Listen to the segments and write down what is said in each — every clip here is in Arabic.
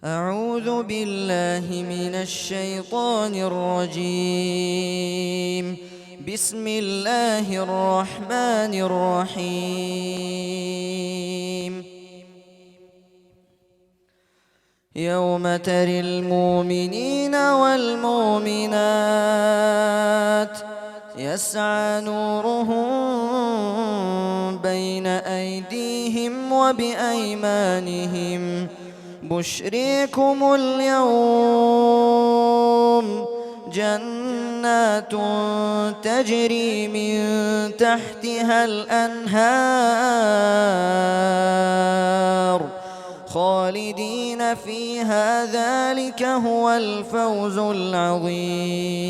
أعوذ بالله من الشيطان الرجيم. بسم الله الرحمن الرحيم. يوم ترى المؤمنين والمؤمنات يسعى نورهم بين أيديهم وبأيمانهم بشريكم اليوم جنات تجري من تحتها الأنهار خالدين فيها ذلك هو الفوز العظيم.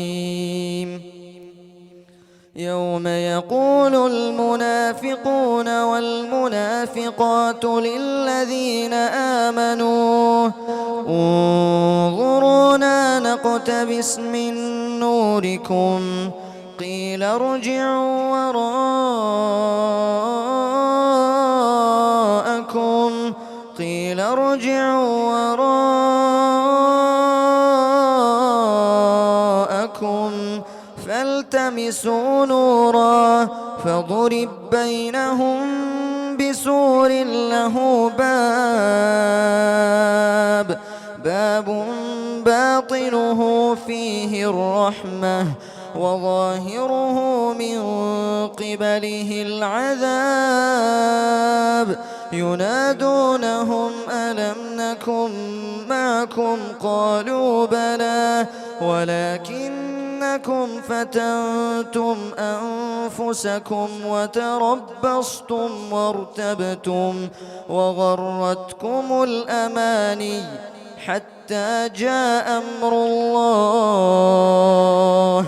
يوم يقول المنافقون والمنافقات للذين آمنوا انظرونا نقتبس من نوركم قيل ارجعوا وراءكم فالتمسوا نورا فضرب بينهم بسور له باب باطنه فيه الرحمة وظاهره من قبله العذاب ينادونهم ألم نكن معكم قالوا بلى ولكنكم فتنتم أنفسكم وتربصتم وارتبتم وغرتكم الأماني حتى جاء أمر الله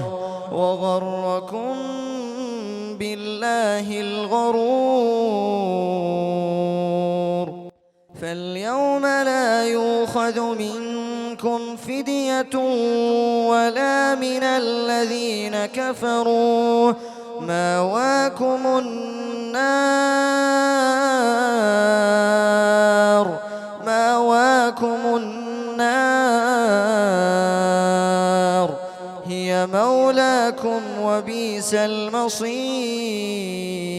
وغركم بالله الغرور. فاليوم لا يؤخذ منكم فدية ولا من الذين كفروا مأواكم النار هي مولاكم وبئس المصير.